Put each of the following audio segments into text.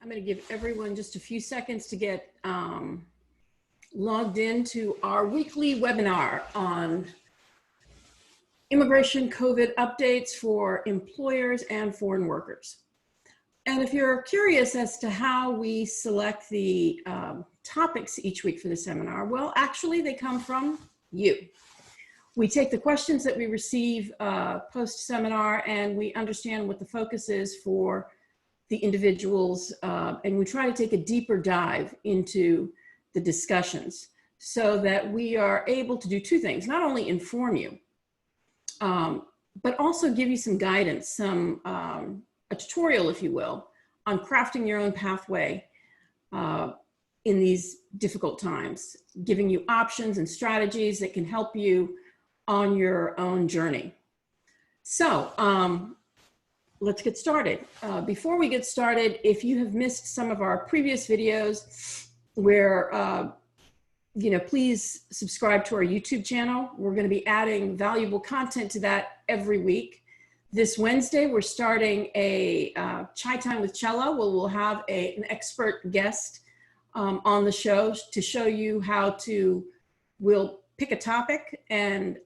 I'm going to give everyone just a few seconds to get logged into our weekly webinar on immigration COVID updates for employers and foreign workers. And if you're curious as to how we select the topics each week for the seminar, well, actually they come from you. We take the questions that we receive post-seminar and we understand what the focus is for the individuals, and we try to take a deeper dive into the discussions so that we are able to do two things: not only inform you, but also give you some guidance, a tutorial, if you will, on crafting your own pathway in these difficult times, giving you options and strategies that can help you on your own journey. So let's get started. Before we get started, if you have missed some of our previous videos where, please subscribe to our YouTube channel. We're going to be adding valuable content to that every week. This Wednesday, we're starting a Chai Time with Cello, where we'll have an expert guest on the show to show you how to, we'll pick a topic and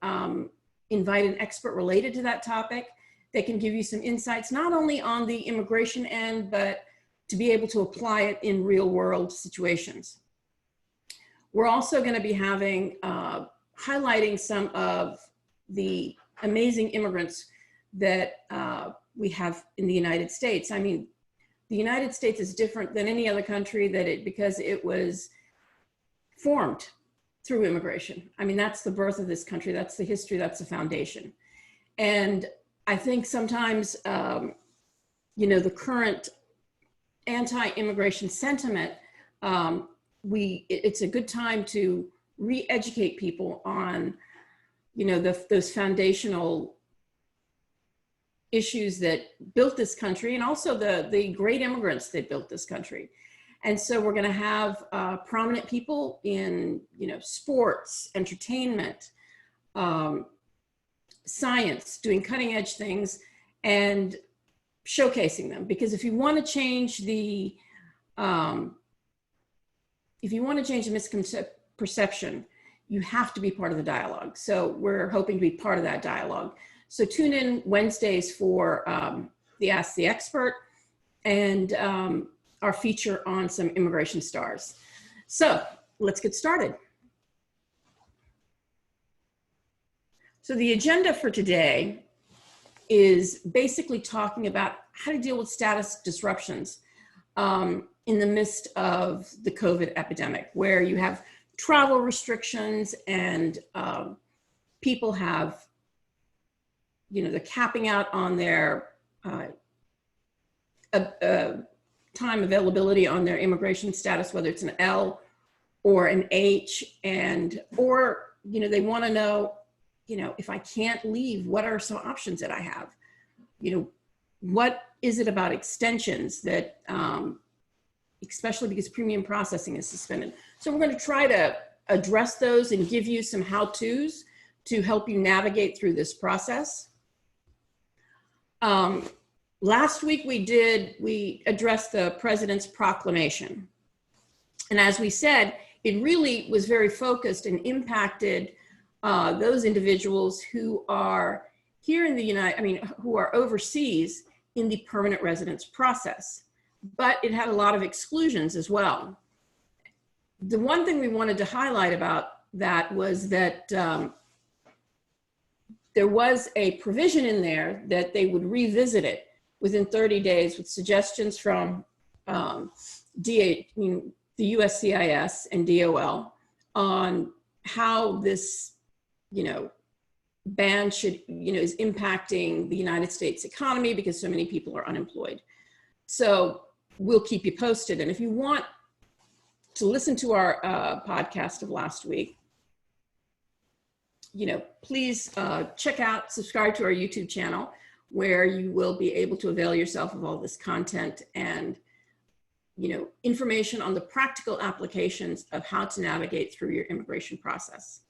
invite an expert related to that topic. They can give you some insights, not only on the immigration end, but to be able to apply it in real world situations. We're also going to be having, highlighting some of the amazing immigrants that we have in the United States. I mean, the United States is different than any other country because it was formed through immigration. I mean, that's the birth of this country. That's the history. That's the foundation. And I think sometimes, the current anti-immigration sentiment, it's a good time to re-educate people on, those foundational issues that built this country, and also the great immigrants that built this country. And so we're going to have prominent people in, sports, entertainment, science, doing cutting edge things and showcasing them. Because if you want to change the misconception, you have to be part of the dialogue. So we're hoping to be part of that dialogue. So tune in Wednesdays for the Ask the Expert and our feature on some immigration stars. So let's get started. So the agenda for today is basically talking about how to deal with status disruptions in the midst of the COVID epidemic, where you have travel restrictions and people have, they're capping out on their time availability on their immigration status, whether it's an L or an H, or they want to know, if I can't leave, what are some options that I have? What is it about extensions that, especially because premium processing is suspended? So we're going to try to address those and give you some how-tos to help you navigate through this process. Last week we addressed the president's proclamation. And as we said, it really was very focused and impacted those individuals who are here in the who are overseas in the permanent residence process. But it had a lot of exclusions as well. The one thing we wanted to highlight about that was that there was a provision in there that they would revisit it within 30 days with suggestions from the USCIS and DOL on how this ban is impacting the United States economy because so many people are unemployed. So we'll keep you posted. And if you want to listen to our podcast of last week, please subscribe to our YouTube channel, where you will be able to avail yourself of all this content and, information on the practical applications of how to navigate through your immigration process.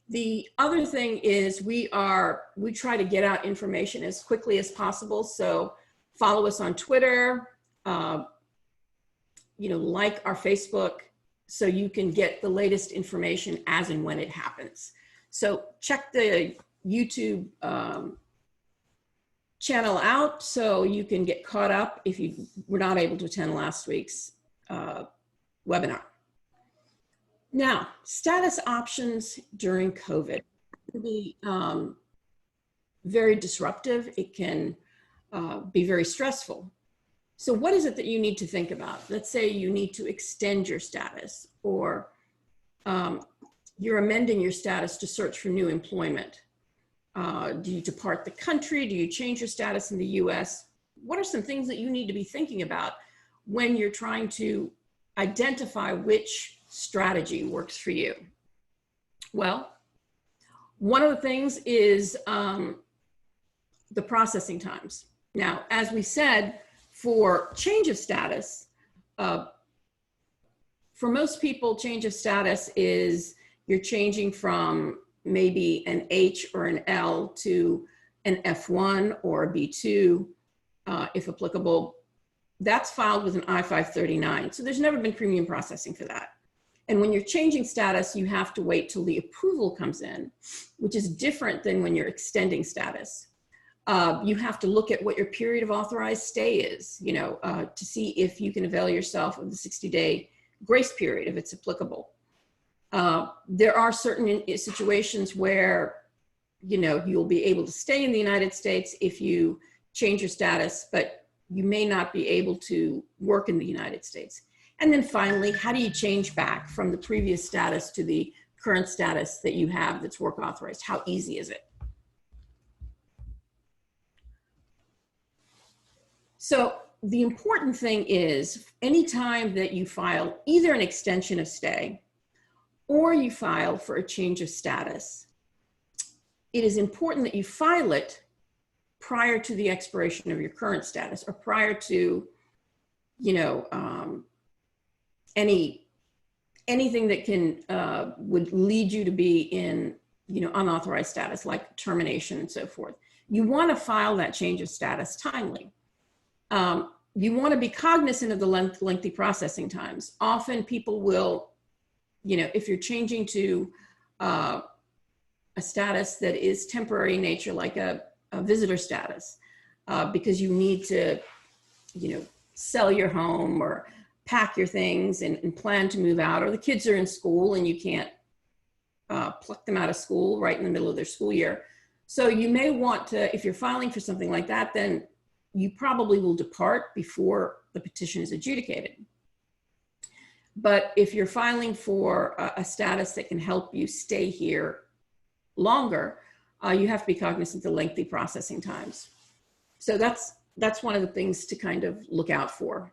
The other thing is we try to get out information as quickly as possible. So follow us on Twitter, like our Facebook so you can get the latest information as and when it happens. So check the YouTube channel out so you can get caught up if you were not able to attend last week's webinar. Now, status options during COVID can be very disruptive. It can be very stressful. So what is it that you need to think about? Let's say you need to extend your status, or you're amending your status to search for new employment. Do you depart the country? Do you change your status in the US? What are some things that you need to be thinking about when you're trying to identify which strategy works for you? Well, one of the things is the processing times. Now, as we said, for change of status, for most people, change of status is you're changing from maybe an H or an L to an F1 or a B2, if applicable. That's filed with an I-539. So there's never been premium processing for that. And when you're changing status, you have to wait till the approval comes in, which is different than when you're extending status. You have to look at what your period of authorized stay is, to see if you can avail yourself of the 60-day grace period, if it's applicable. There are certain situations where, you'll be able to stay in the United States if you change your status, but you may not be able to work in the United States. And then finally, how do you change back from the previous status to the current status that you have that's work authorized? How easy is it? So the important thing is anytime that you file either an extension of stay or you file for a change of status, it is important that you file it prior to the expiration of your current status, or prior to, anything that can would lead you to be in, unauthorized status, like termination and so forth. You want to file that change of status timely. You want to be cognizant of the lengthy processing times. Often people will, if you're changing to a status that is temporary in nature, like a visitor status, because you need to, sell your home or pack your things and plan to move out, or the kids are in school and you can't pluck them out of school right in the middle of their school year. So you may want to, if you're filing for something like that, then you probably will depart before the petition is adjudicated. But if you're filing for a status that can help you stay here longer, you have to be cognizant of the lengthy processing times. So that's one of the things to kind of look out for.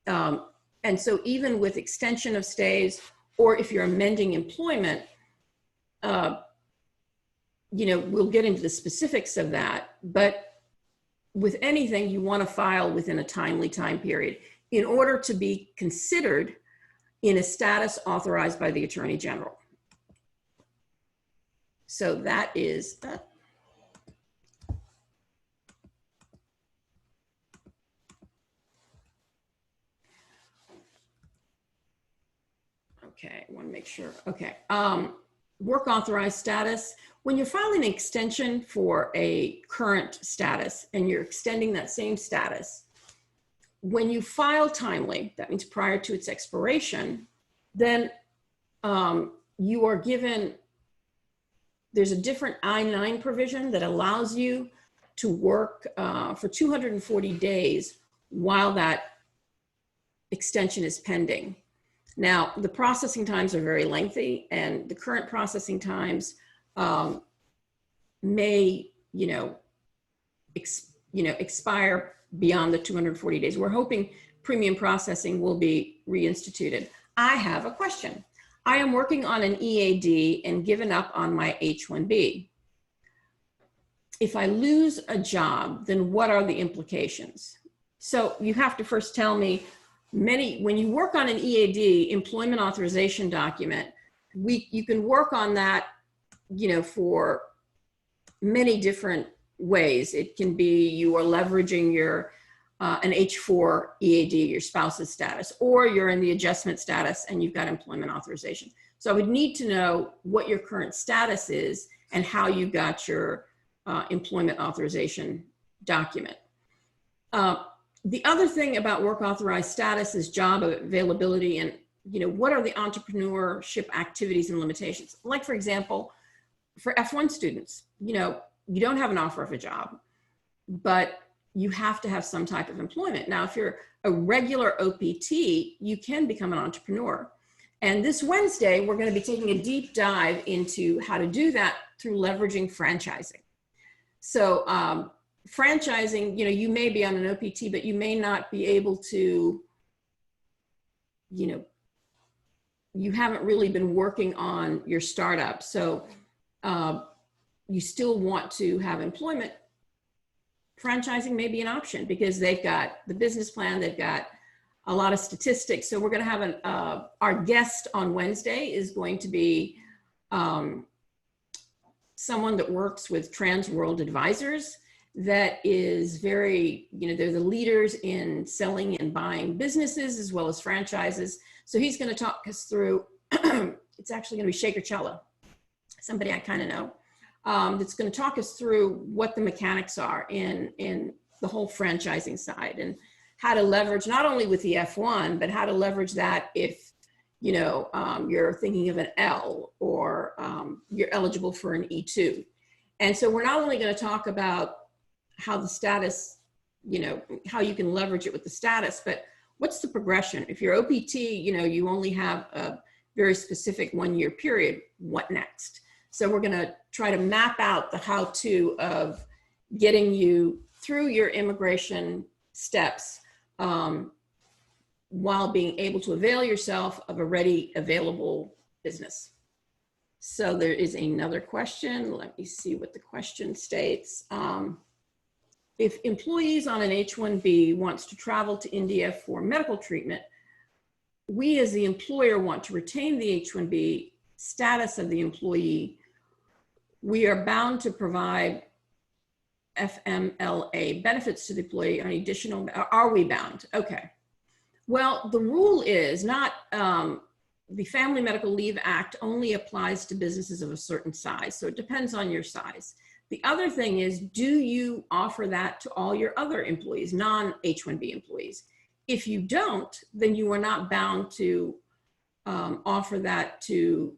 And so even with extension of stays, or if you're amending employment, we'll get into the specifics of that, but with anything, you want to file within a timely time period in order to be considered in a status authorized by the Attorney General. So that is that. Okay, I want to make sure. Okay, work authorized status. When you're filing an extension for a current status and you're extending that same status, when you file timely, that means prior to its expiration, then you are given, there's a different I-9 provision that allows you to work for 240 days while that extension is pending. Now, the processing times are very lengthy, and the current processing times may, expire beyond the 240 days. We're hoping premium processing will be reinstituted. I have a question. I am working on an EAD and given up on my H-1B. If I lose a job, then what are the implications? So you have to first tell me, when you work on an EAD, employment authorization document, you can work on that, for many different ways. It can be you are leveraging your an H-4 EAD, your spouse's status, or you're in the adjustment status and you've got employment authorization. So I would need to know what your current status is and how you got your employment authorization document. The other thing about work authorized status is job availability and, what are the entrepreneurship activities and limitations? Like, for example, for F1 students, you don't have an offer of a job, but you have to have some type of employment. Now, if you're a regular OPT, you can become an entrepreneur. And this Wednesday, we're going to be taking a deep dive into how to do that through leveraging franchising. So franchising, you may be on an OPT, but you may not be able to, you haven't really been working on your startup. So you still want to have employment. Franchising may be an option because they've got the business plan, they've got a lot of statistics. So we're going to have our guest on Wednesday is going to be someone that works with Trans World Advisors that is very, they're the leaders in selling and buying businesses as well as franchises. So he's going to talk us through, it's actually going to be Shaker Cello, somebody I kind of know, that's going to talk us through what the mechanics are in the whole franchising side and how to leverage not only with the F1, but how to leverage that if, you're thinking of an L or you're eligible for an E2. And so we're not only going to talk about how the status, how you can leverage it with the status, but what's the progression? If you're OPT, you only have a very specific 1-year period, what next? So we're going to try to map out the how-to of getting you through your immigration steps while being able to avail yourself of a ready, available business. So there is another question. Let me see what the question states. If employees on an H-1B wants to travel to India for medical treatment, we as the employer want to retain the H-1B status of the employee. We are bound to provide FMLA benefits to the employee on additional, are we bound? Okay. Well, the rule is not, the Family Medical Leave Act only applies to businesses of a certain size. So it depends on your size. The other thing is, do you offer that to all your other employees, non-H-1B employees? If you don't, then you are not bound to offer that to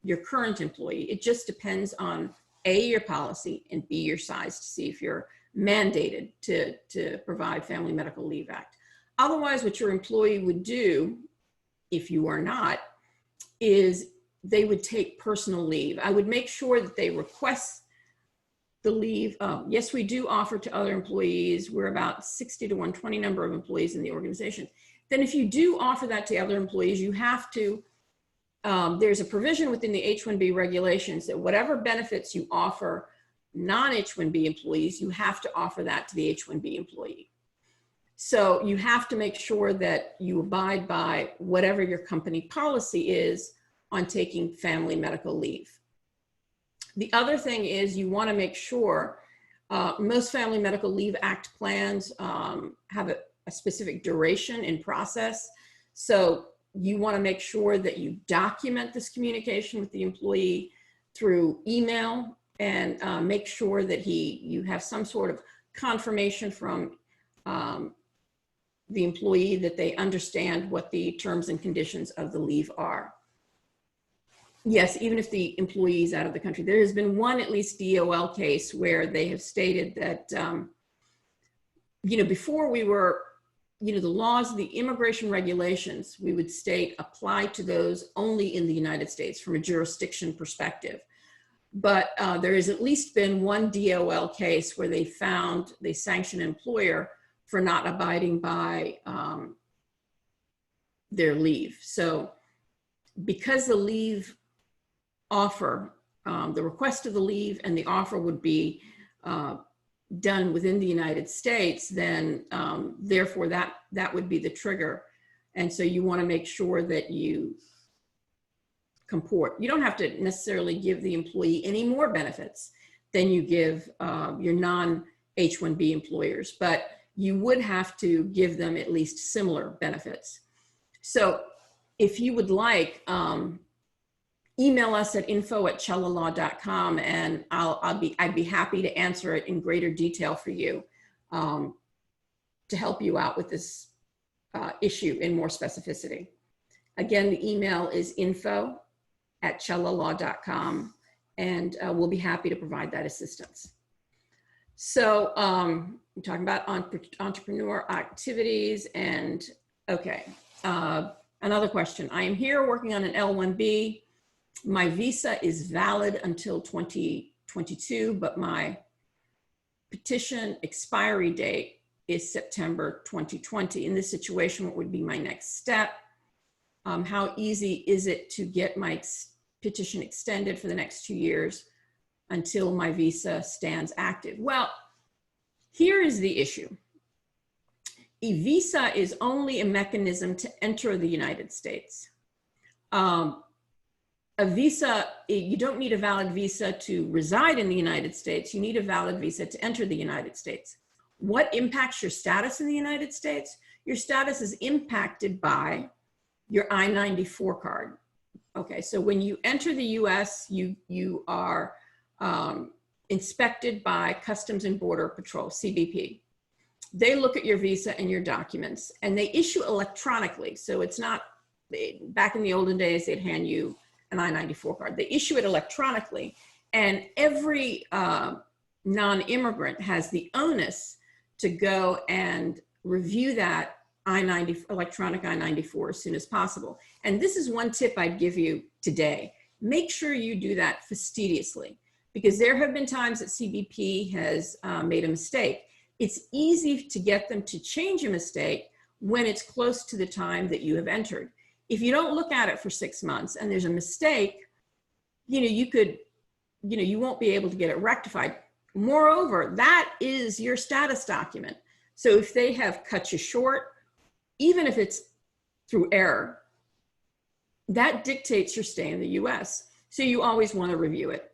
your current employee. It just depends on A, your policy, and B, your size to see if you're mandated to provide Family Medical Leave Act. Otherwise, what your employee would do, if you are not, is they would take personal leave. I would make sure that they request the leave. Yes, we do offer to other employees. We're about 60 to 120 number of employees in the organization. Then if you do offer that to other employees, you have to, there's a provision within the H-1B regulations that whatever benefits you offer non-H-1B employees, you have to offer that to the H-1B employee. So you have to make sure that you abide by whatever your company policy is on taking family medical leave. The other thing is you want to make sure, most Family Medical Leave Act plans have a specific duration in process. So you want to make sure that you document this communication with the employee through email and make sure that you have some sort of confirmation from the employee that they understand what the terms and conditions of the leave are. Yes, even if the employee is out of the country. There has been one, at least, DOL case where they have stated that, before we were, the laws, the immigration regulations, we would state apply to those only in the United States from a jurisdiction perspective. But there has at least been one DOL case where they sanctioned an employer for not abiding by their leave. So because the leave offer, the request of the leave and the offer would be done within the United States, then therefore that would be the trigger. And so you want to make sure that you comport. You don't have to necessarily give the employee any more benefits than you give your non-H-1B employers, but you would have to give them at least similar benefits. So if you would like, email us at info@cellalaw.com, and I'd be happy to answer it in greater detail for you, to help you out with this issue in more specificity. Again, the email is info@cellalaw.com, and we'll be happy to provide that assistance. So I'm talking about entrepreneur activities, and okay. Another question. I am here working on an L-1B. My visa is valid until 2022, but my petition expiry date is September 2020. In this situation, what would be my next step? How easy is it to get my petition extended for the next 2 years until my visa stands active? Well, here is the issue. A visa is only a mechanism to enter the United States. A visa, you don't need a valid visa to reside in the United States. You need a valid visa to enter the United States. What impacts your status in the United States? Your status is impacted by your I-94 card. Okay, so when you enter the US, you are inspected by Customs and Border Patrol, CBP. They look at your visa and your documents, and they issue electronically. So it's not, back in the olden days, they'd hand you an I-94 card. They issue it electronically, and every non-immigrant has the onus to go and review that electronic I-94 as soon as possible. And this is one tip I'd give you today. Make sure you do that fastidiously, because there have been times that CBP has made a mistake. It's easy to get them to change a mistake when it's close to the time that you have entered. If you don't look at it for 6 months and there's a mistake, you won't be able to get it rectified. Moreover, that is your status document. So if they have cut you short, even if it's through error, that dictates your stay in the US. So you always want to review it.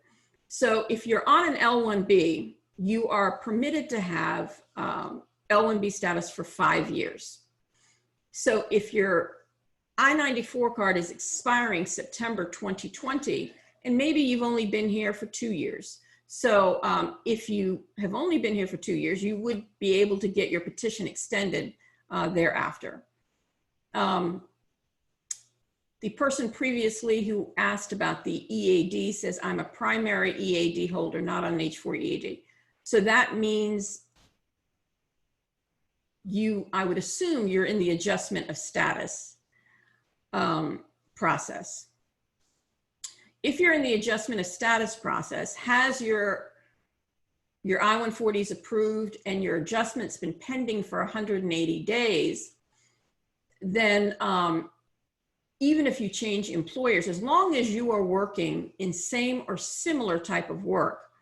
So if you're on an L-1B, you are permitted to have L-1B status for 5 years. So if your I-94 card is expiring September 2020, and maybe you've only been here for 2 years. So if you have only been here for 2 years, you would be able to get your petition extended thereafter. The person previously who asked about the EAD says, I'm a primary EAD holder, not on an H-4 EAD. So that means I would assume you're in the adjustment of status process. If you're in the adjustment of status process, has your I-140s approved and your adjustment's been pending for 180 days, then even if you change employers, as long as you are working in same or similar type of work,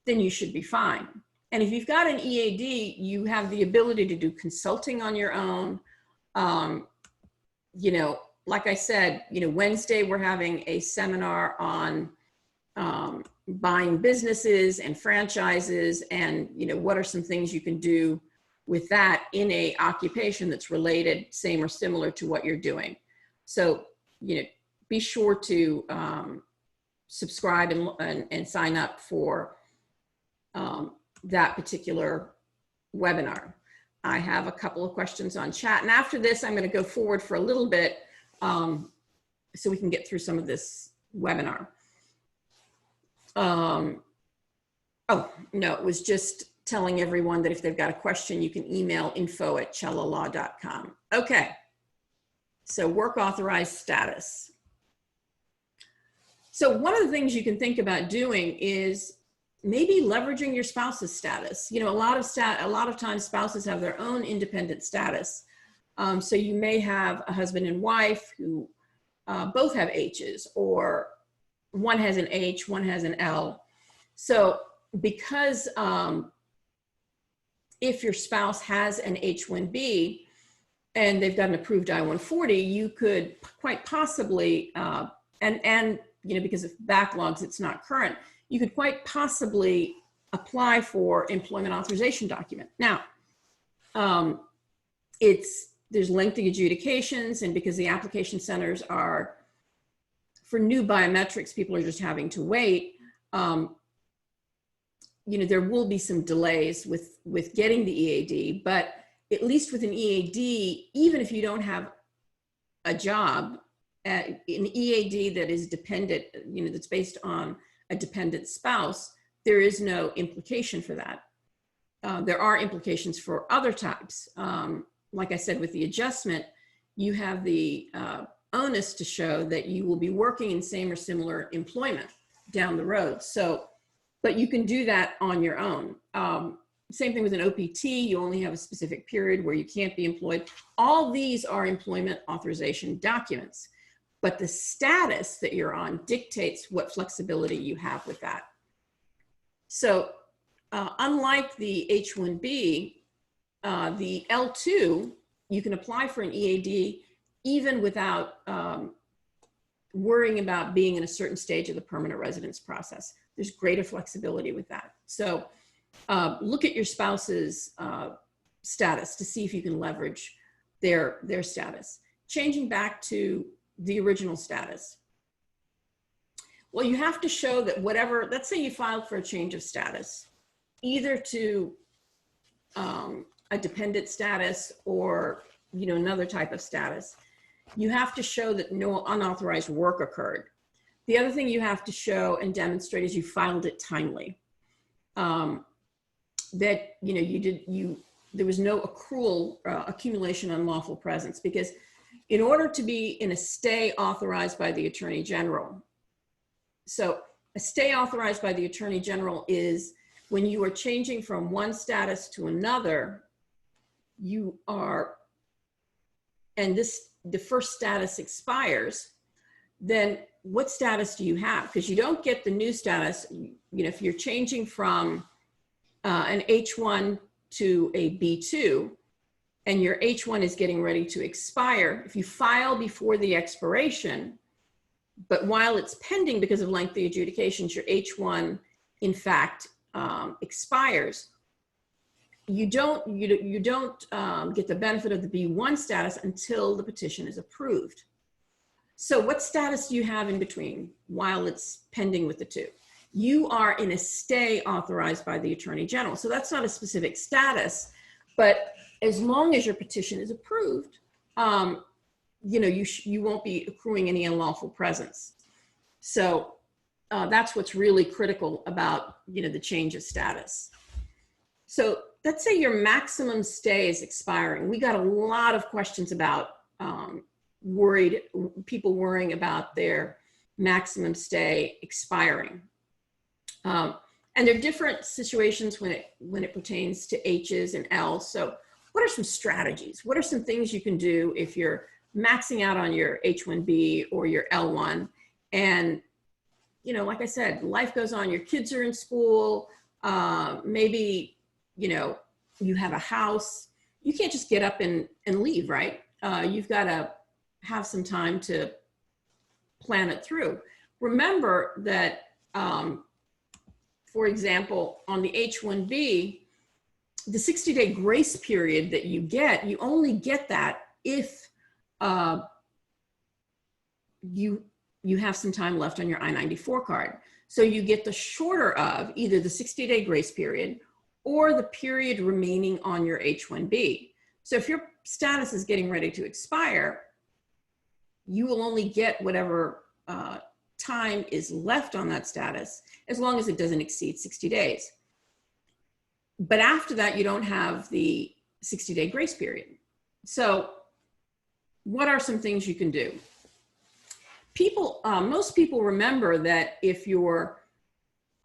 then you should be fine. And if you've got an EAD, you have the ability to do consulting on your own. Like I said, Wednesday we're having a seminar on buying businesses and franchises, and what are some things you can do with that in a occupation that's related, same or similar to what you're doing. So, be sure to subscribe and sign up for that particular webinar. I have a couple of questions on chat, and after this, I'm going to go forward for a little bit so we can get through some of this webinar. Oh, no, it was just telling everyone that if they've got a question, you can email info@cellalaw.com. Okay, so work authorized status. So one of the things you can think about doing is maybe leveraging your spouse's status. A lot of times spouses have their own independent status. So you may have a husband and wife who both have H's, or one has an H, one has an L. So because if your spouse has an H-1B and they've got an approved I-140, you could quite possibly, because of backlogs, it's not current, you could quite possibly apply for employment authorization document. Now, There's lengthy adjudications, and because the application centers are, for new biometrics, people are just having to wait. There will be some delays with getting the EAD, but at least with an EAD, even if you don't have a job, an EAD that is dependent, that's based on a dependent spouse, there is no implication for that. There are implications for other types. Like I said, with the adjustment, you have the onus to show that you will be working in same or similar employment down the road. But you can do that on your own. Same thing with an OPT, you only have a specific period where you can't be employed. All these are employment authorization documents, but the status that you're on dictates what flexibility you have with that. So unlike the H-1B, the L-2, you can apply for an EAD even without worrying about being in a certain stage of the permanent residence process. There's greater flexibility with that. So look at your spouse's status to see if you can leverage their status. Changing back to the original status. Well, you have to show that whatever, let's say you filed for a change of status, either to a dependent status or another type of status. You have to show that no unauthorized work occurred. The other thing you have to show and demonstrate is you filed it timely. That there was no accrual accumulation unlawful presence, because in order to be in a stay authorized by the Attorney General, so a stay authorized by the Attorney General is when you are changing from one status to another, the first status expires, then what status do you have? Because you don't get the new status, if you're changing from an H1 to a B2, and your H1 is getting ready to expire, if you file before the expiration, but while it's pending because of lengthy adjudications, your H1 in fact expires, you don't get the benefit of the B1 status until the petition is approved. So what status do you have in between while it's pending with the two? You are in a stay authorized by the Attorney General. So that's not a specific status, but as long as your petition is approved, you won't be accruing any unlawful presence. So that's what's really critical about, the change of status. So let's say your maximum stay is expiring. We got a lot of questions about people worrying about their maximum stay expiring. And there are different situations when it pertains to H's and L's. So what are some strategies? What are some things you can do if you're maxing out on your H-1B or your L-1? And, like I said, life goes on. Your kids are in school. Maybe, you have a house. You can't just get up and leave, right? You've got to have some time to plan it through. Remember that, for example, on the H-1B, the 60-day grace period that you get, you only get that if you have some time left on your I-94 card. So you get the shorter of either the 60-day grace period or the period remaining on your H-1B. So if your status is getting ready to expire, you will only get whatever time is left on that status, as long as it doesn't exceed 60 days. But after that, you don't have the 60-day grace period. So what are some things you can do? Most people remember that if your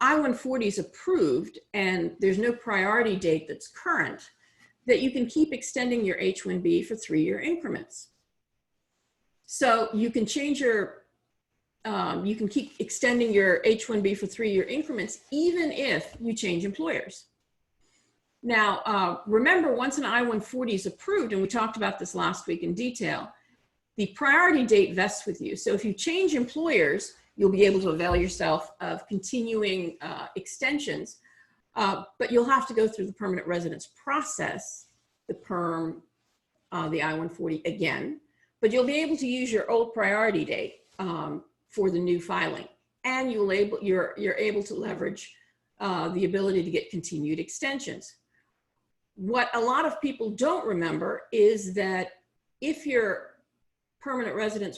I-140 is approved and there's no priority date that's current, that you can keep extending your H-1B for 3-year increments. So you can change you can keep extending your H-1B for 3-year increments, even if you change employers. Now, remember, once an I-140 is approved, and we talked about this last week in detail, the priority date vests with you. So if you change employers, you'll be able to avail yourself of continuing extensions, but you'll have to go through the permanent residence process the perm, the I-140 again, but you'll be able to use your old priority date for the new filing, and you're able to leverage the ability to get continued extensions. What a lot of people don't remember is that if your permanent residence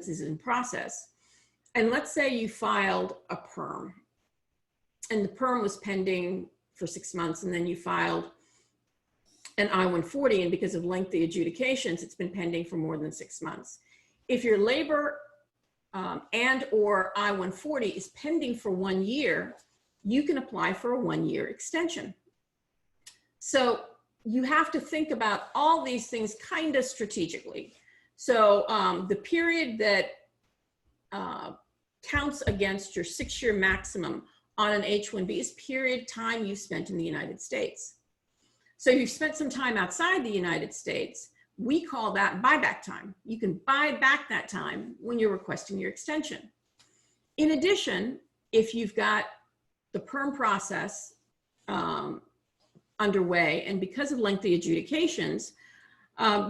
is in process, and let's say you filed a perm, and the perm was pending for 6 months, and then you filed an I-140, and because of lengthy adjudications, it's been pending for more than 6 months. If your labor and or I-140 is pending for 1 year, you can apply for a 1-year extension. So you have to think about all these things kind of strategically. So the period that counts against your 6-year maximum on an H-1B is period time you spent in the United States. So if you've spent some time outside the United States, we call that buyback time. You can buy back that time when you're requesting your extension. In addition, if you've got the perm process underway, and because of lengthy adjudications,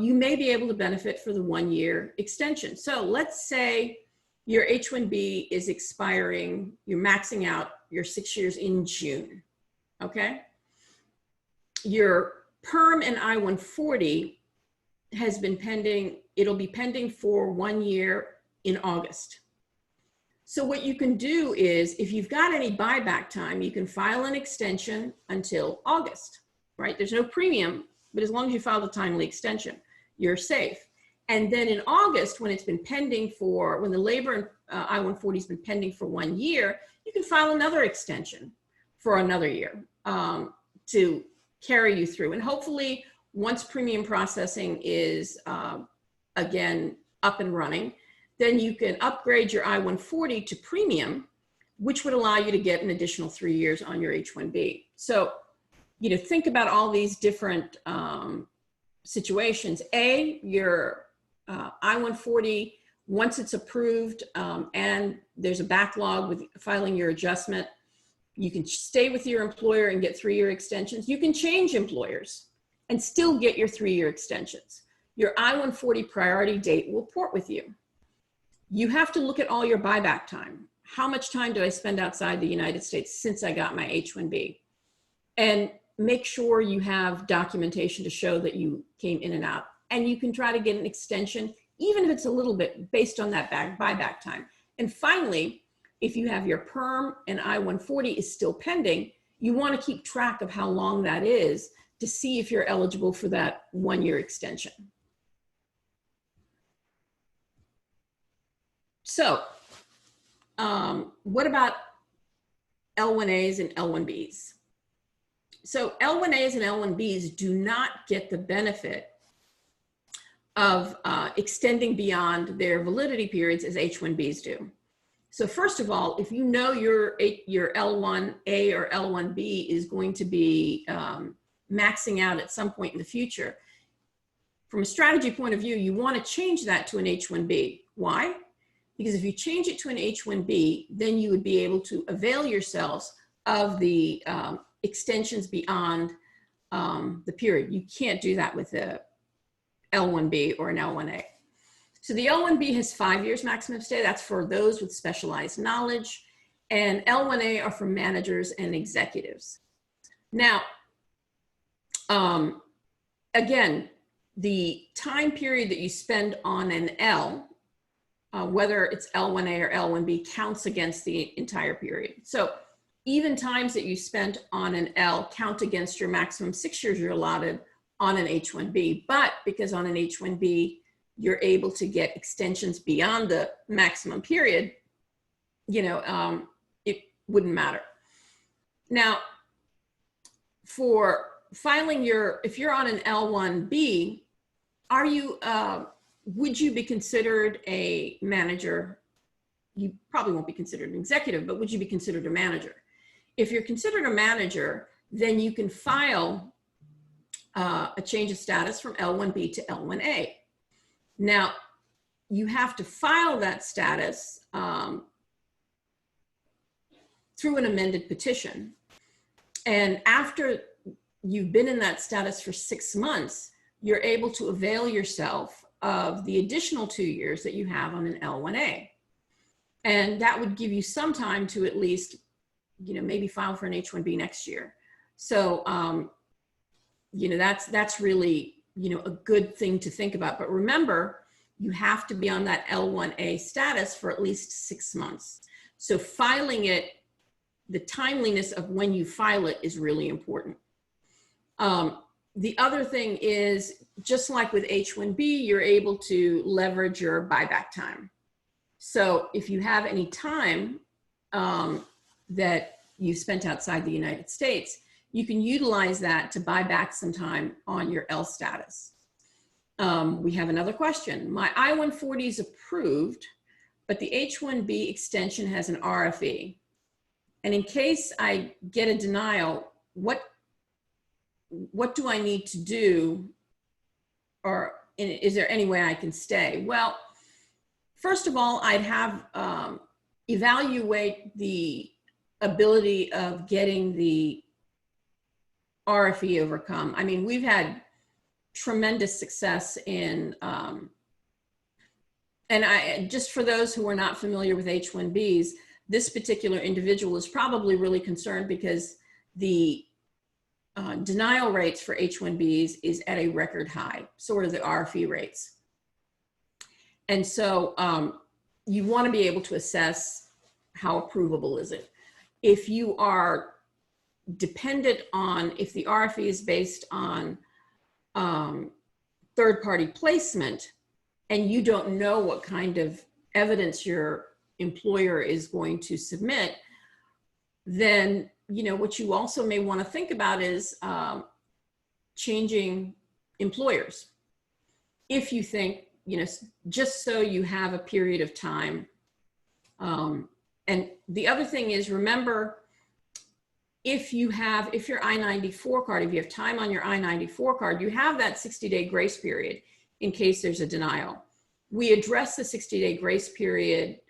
you may be able to benefit for the 1-year extension. So let's say your H-1B is expiring, you're maxing out your 6 years in June, okay? Your perm and I-140 has been pending, it'll be pending for 1 year in August. So what you can do is, if you've got any buyback time, you can file an extension until August, right? There's no premium, but as long as you file the timely extension, you're safe. And then in August, when it's been pending for, when the labor I-140 has been pending for 1 year, you can file another extension for another year to carry you through. And hopefully, once premium processing is, again, up and running, then you can upgrade your I-140 to premium, which would allow you to get an additional 3 years on your H-1B. So, you know, think about all these different situations. A, your I-140, once it's approved and there's a backlog with filing your adjustment, you can stay with your employer and get 3-year extensions. You can change employers and still get your 3-year extensions. Your I-140 priority date will port with you. You have to look at all your buyback time. How much time did I spend outside the United States since I got my H-1B? And make sure you have documentation to show that you came in and out. And you can try to get an extension, even if it's a little bit based on that buyback time. And finally, if you have your perm and I-140 is still pending, you want to keep track of how long that is to see if you're eligible for that 1-year extension. So what about L1As and L1Bs? So L1As and L1Bs do not get the benefit of extending beyond their validity periods as H-1Bs do. So first of all, if you know your L1A or L1B is going to be maxing out at some point in the future, from a strategy point of view, you want to change that to an H-1B. Why? Because if you change it to an H-1B, then you would be able to avail yourselves of the extensions beyond the period. You can't do that with a L1B or an L1A. So the L1B has 5 years maximum stay. That's for those with specialized knowledge. And L1A are for managers and executives. Now, again, the time period that you spend on an L, whether it's L1A or L1B, counts against the entire period. So even times that you spent on an L count against your maximum 6 years you're allotted on an H-1B. But because on an H-1B, you're able to get extensions beyond the maximum period, you know, it wouldn't matter. Now, for filing if you're on an L1B, are you, would you be considered a manager? You probably won't be considered an executive, but would you be considered a manager? If you're considered a manager, then you can file a change of status from L1B to L1A. Now, you have to file that status through an amended petition. And after you've been in that status for 6 months, you're able to avail yourself of the additional 2 years that you have on an L1A. And that would give you some time to at least, maybe file for an H-1B next year. So, that's really, a good thing to think about. But remember, you have to be on that L1A status for at least 6 months. So filing it, the timeliness of when you file it is really important. The other thing is, just like with H-1B, you're able to leverage your buyback time. So if you have any time that you spent outside the United States, you can utilize that to buy back some time on your L status. We have another question. My I-140 is approved, but the H-1B extension has an RFE. And in case I get a denial, what do I need to do? Or is there any way I can stay? Well, first of all, I'd have evaluate the ability of getting the RFE overcome. I mean, we've had tremendous success in, and just for those who are not familiar with H-1Bs, this particular individual is probably really concerned because the denial rates for H-1Bs is at a record high, sort of the RFE rates. And so you want to be able to assess how approvable is it. If you are dependent on, if the RFE is based on third-party placement and you don't know what kind of evidence your employer is going to submit, then what you also may want to think about is changing employers. If you think, just so you have a period of time. And the other thing is, remember, if your I-94 card, if you have time on your I-94 card, you have that 60-day grace period in case there's a denial. We address the 60-day grace period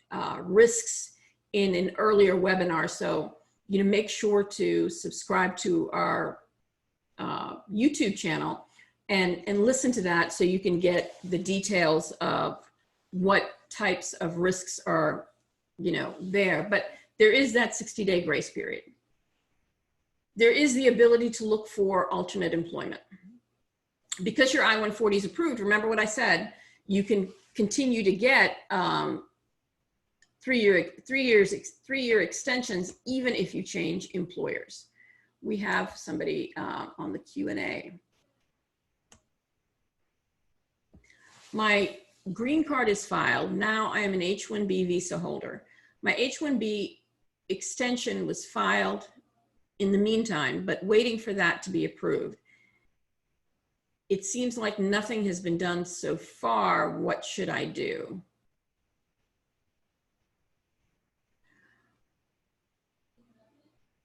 risks in an earlier webinar. So, make sure to subscribe to our YouTube channel and listen to that so you can get the details of what types of risks are, there. But there is that 60-day grace period. There is the ability to look for alternate employment. Because your I-140 is approved, remember what I said, you can continue to get three-year extensions even if you change employers. We have somebody on the Q&A. My green card is filed. Now I am an H-1B visa holder. My H-1B extension was filed in the meantime, but waiting for that to be approved. It seems like nothing has been done so far. What should I do?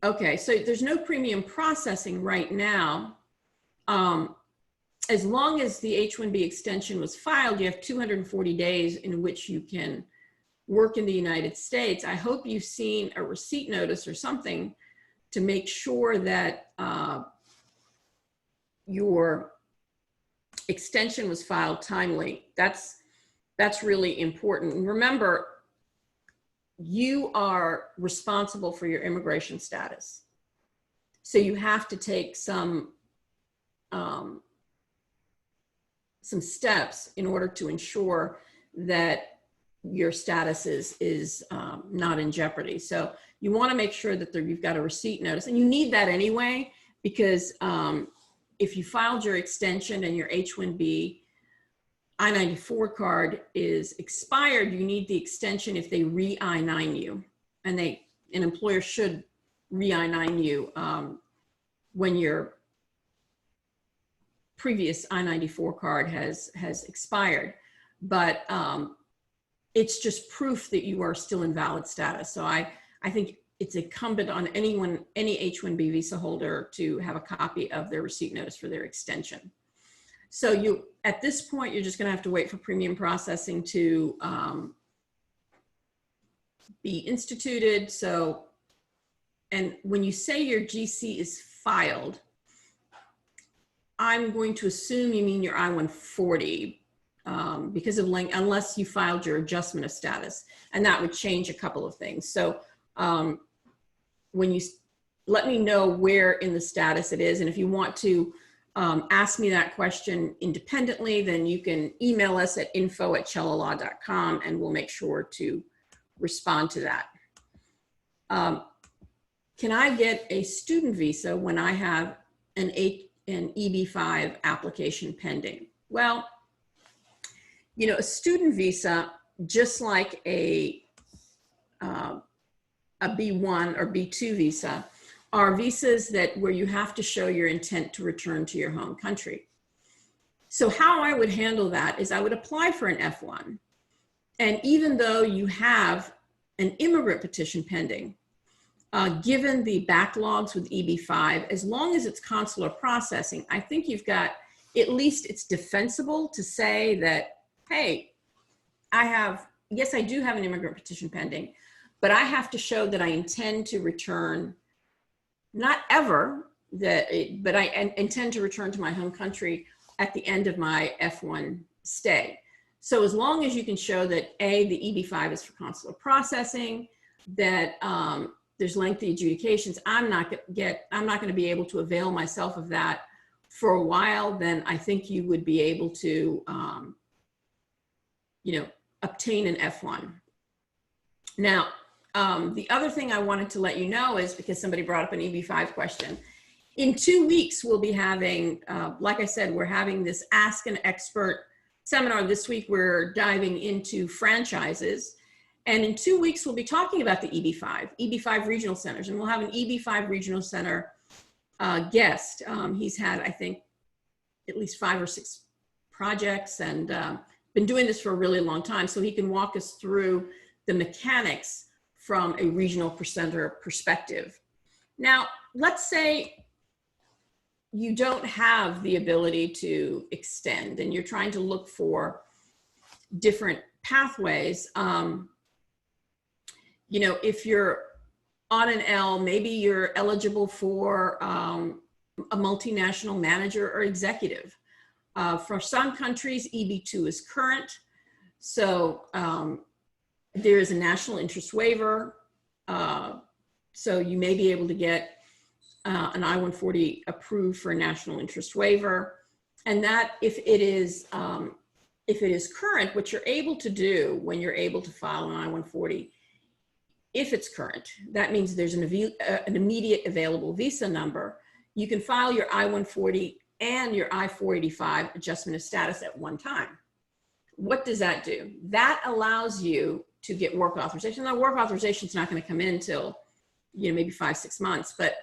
Okay, so there's no premium processing right now. As long as the H-1B extension was filed, you have 240 days in which you can work in the United States. I hope you've seen a receipt notice or something to make sure that your extension was filed timely. That's really important. And remember, you are responsible for your immigration status. So you have to take some steps in order to ensure that your status is not in jeopardy. So you want to make sure that you've got a receipt notice, and you need that anyway, because if you filed your extension and your H-1B I-94 card is expired, you need the extension if they re-I-9 you, and an employer should re-I-9 you when your previous I-94 card has expired. But it's just proof that you are still in valid status. So I think it's incumbent on any H-1B visa holder to have a copy of their receipt notice for their extension. So at this point, you're just going to have to wait for premium processing to be instituted. So, and when you say your GC is filed, I'm going to assume you mean your I-140 because of length, unless you filed your adjustment of status, and that would change a couple of things. So when you let me know where in the status it is, and if you want to ask me that question independently, then you can email us at info@cellolaw.com and we'll make sure to respond to that. Can I get a student visa when I have an EB-5 application pending? Well, you know, a student visa, just like a B1 or B2 visa, are visas where you have to show your intent to return to your home country. So how I would handle that is I would apply for an F1. And even though you have an immigrant petition pending, given the backlogs with EB-5, as long as it's consular processing, I think you've got, at least it's defensible to say that, hey, yes, I do have an immigrant petition pending, but I have to show that I intend to return, not ever, but I intend to return to my home country at the end of my F1 stay. So as long as you can show that A, the EB-5 is for consular processing, that there's lengthy adjudications, I'm not going to be able to avail myself of that for a while, then I think you would be able to, you know, obtain an F1. Now, the other thing I wanted to let you know is, because somebody brought up an EB-5 question, in 2 weeks we'll be having, like I said, we're having this Ask an Expert seminar. This week we're diving into franchises. And in 2 weeks, we'll be talking about the EB-5 regional centers, and we'll have an EB-5 regional center guest. He's had, I think, at least 5 or 6 projects and been doing this for a really long time, so he can walk us through the mechanics from a regional center perspective. Now, let's say you don't have the ability to extend and you're trying to look for different pathways. You know, if you're on an L, maybe you're eligible for a multinational manager or executive. For some countries, EB-2 is current. So there is a national interest waiver. So you may be able to get an I-140 approved for a national interest waiver. And that, if it is current, what you're able to do when you're able to file an I-140, if it's current, that means there's an immediate available visa number. You can file your I-140 and your I-485 adjustment of status at one time. What does that do? That allows you to get work authorization. Now, work authorization is not going to come in until, you know, maybe 5-6 months, but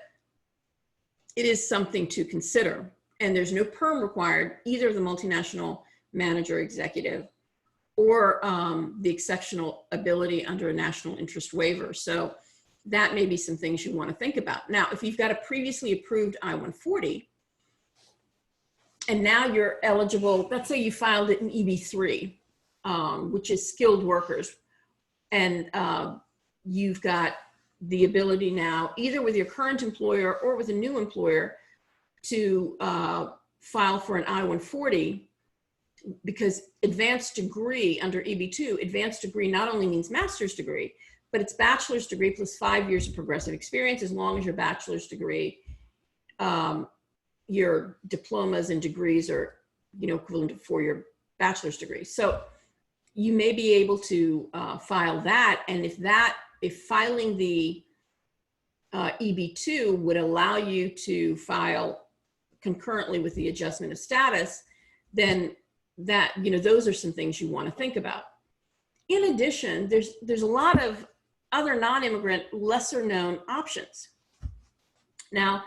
it is something to consider. And there's no perm required, either the multinational manager executive or the exceptional ability under a national interest waiver. So that may be some things you want to think about. Now, if you've got a previously approved I-140, and now you're eligible, let's say you filed it in EB-3, which is skilled workers, and you've got the ability now, either with your current employer or with a new employer, to file for an I-140, because advanced degree under EB-2, advanced degree not only means master's degree, but it's bachelor's degree plus 5 years of progressive experience. As long as your bachelor's degree, your diplomas and degrees are, you know, equivalent to 4-year bachelor's degree. So you may be able to file that. And if filing the EB-2 would allow you to file concurrently with the adjustment of status, then that, you know, those are some things you want to think about. In addition, there's a lot of other non-immigrant, lesser known options. Now,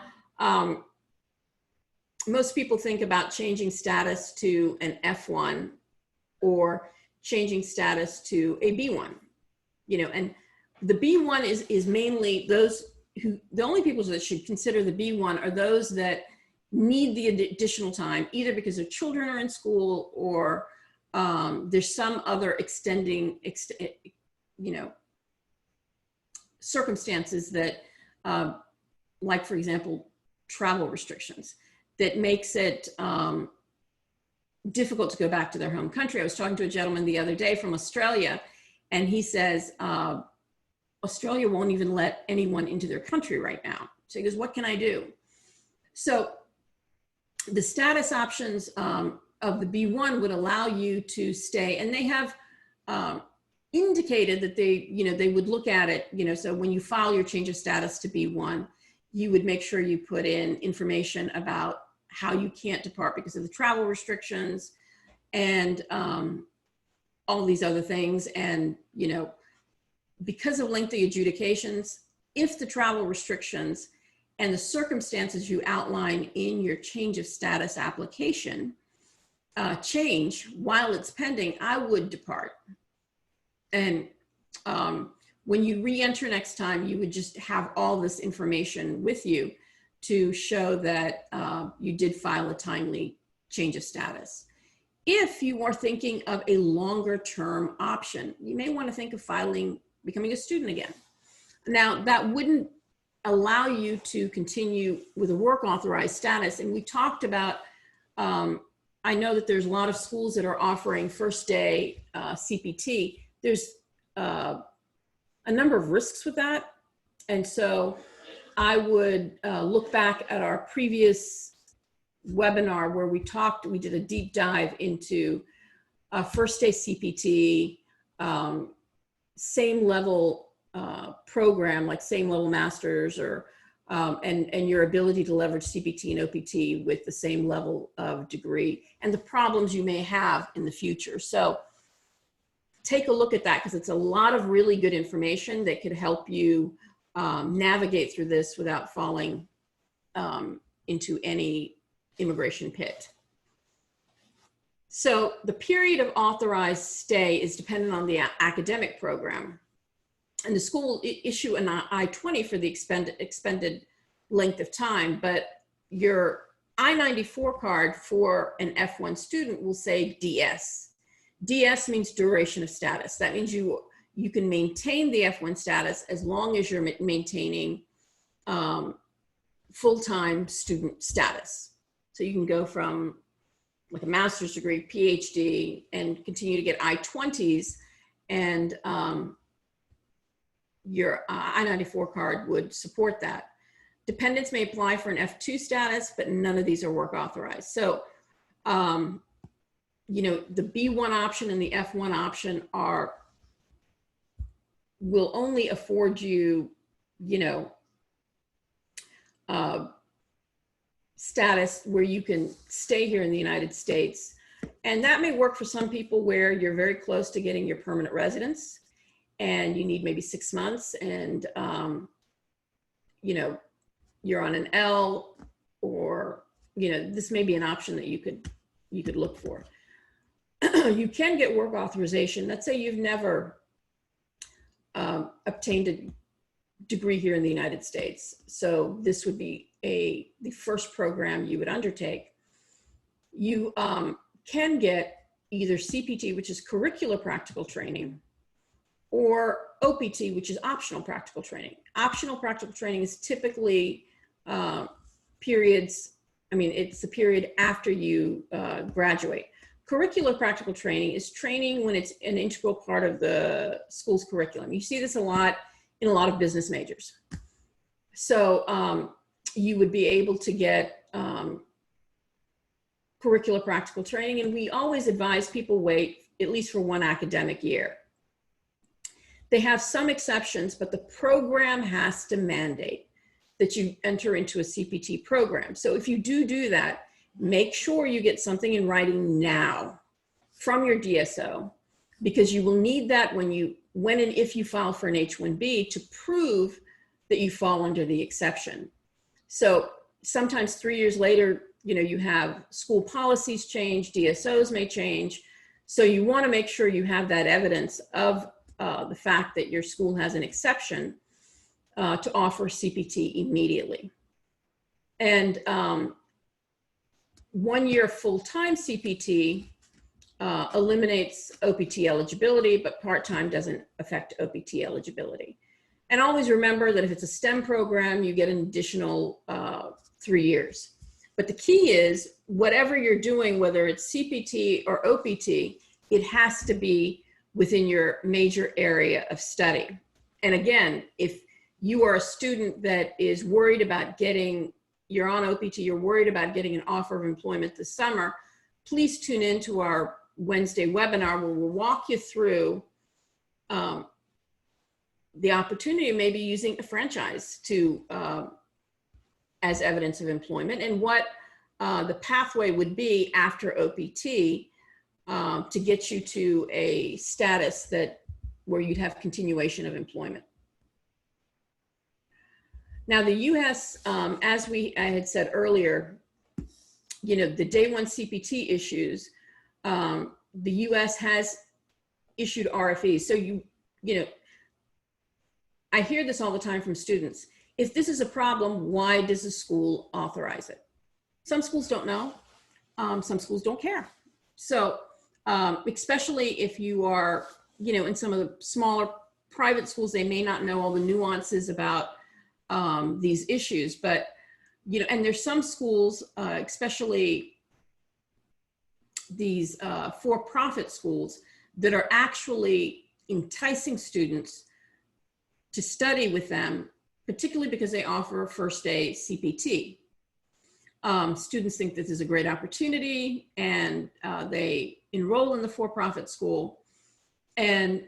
most people think about changing status to an F1 or changing status to a B1, you know, and the B1 is mainly those who, the only people that should consider the B1 are those that need the additional time, either because their children are in school or there's some other extending, you know, circumstances that, like for example, travel restrictions. that makes it difficult to go back to their home country. I was talking to a gentleman the other day from Australia, and he says, Australia won't even let anyone into their country right now. So he goes, what can I do? So the status options of the B1 would allow you to stay, and they have indicated that they would look at it, so when you file your change of status to B1, you would make sure you put in information about how you can't depart because of the travel restrictions and all these other things. And, because of lengthy adjudications, if the travel restrictions and the circumstances you outline in your change of status application change while it's pending, I would depart. And when you re-enter next time, you would just have all this information with you to show that you did file a timely change of status. If you are thinking of a longer term option, you may want to think of becoming a student again. Now, that wouldn't allow you to continue with a work authorized status. And we talked about, I know that there's a lot of schools that are offering first day CPT. There's a number of risks with that. And so I would look back at our previous webinar where we did a deep dive into first day CPT, same level program, like same level masters, or and your ability to leverage CPT and OPT with the same level of degree and the problems you may have in the future. So take a look at that, because it's a lot of really good information that could help you navigate through this without falling into any immigration pit. So the period of authorized stay is dependent on the academic program. And the school will issue an I-20 for the expended length of time, but your I-94 card for an F1 student will say DS. DS means duration of status. That means you can maintain the F1 status as long as you're maintaining full-time student status. So you can go from like a master's degree, PhD, and continue to get I-20s, and your I-94 card would support that. Dependents may apply for an F2 status, but none of these are work authorized. So, the B1 option and the F1 option will only afford you, status where you can stay here in the United States. And that may work for some people where you're very close to getting your permanent residence and you need maybe 6 months, and you're on an L, or this may be an option that you could look for. You can get work authorization. Let's say you've never obtained a degree here in the United States. So this would be the first program you would undertake. You can get either CPT, which is curricular practical training, or OPT, which is optional practical training. Optional practical training is typically periods, it's the period after you graduate. Curricular practical training is training when it's an integral part of the school's curriculum. You see this a lot in a lot of business majors. So you would be able to get curricular practical training, and we always advise people wait at least for 1 academic year. They have some exceptions, but the program has to mandate that you enter into a CPT program. So if you do that, make sure you get something in writing now from your DSO, because you will need that when and if you file for an H-1B to prove that you fall under the exception. So sometimes 3 years later, you have school policies change, DSOs may change. So you want to make sure you have that evidence of the fact that your school has an exception to offer CPT immediately. And 1 year full-time CPT eliminates OPT eligibility, but part-time doesn't affect OPT eligibility. And always remember that if it's a STEM program, you get an additional 3 years. But the key is whatever you're doing, whether it's CPT or OPT, it has to be within your major area of study. And again, if you are a student that is worried about getting, you're on OPT, you're worried about getting an offer of employment this summer, please tune into our Wednesday webinar where we'll walk you through the opportunity of maybe using a franchise to as evidence of employment, and what the pathway would be after OPT to get you to a status that where you'd have continuation of employment. Now the U.S., as I had said earlier, you know, the day one CPT issues, the U.S. has issued RFEs. So you know, I hear this all the time from students. If this is a problem, why does the school authorize it? Some schools don't know. Some schools don't care. So especially if you are, you know, in some of the smaller private schools, they may not know all the nuances about these issues. But, you know, and there's some schools, especially these for-profit schools, that are actually enticing students to study with them, particularly because they offer first day CPT. Students think this is a great opportunity, and they enroll in the for-profit school, and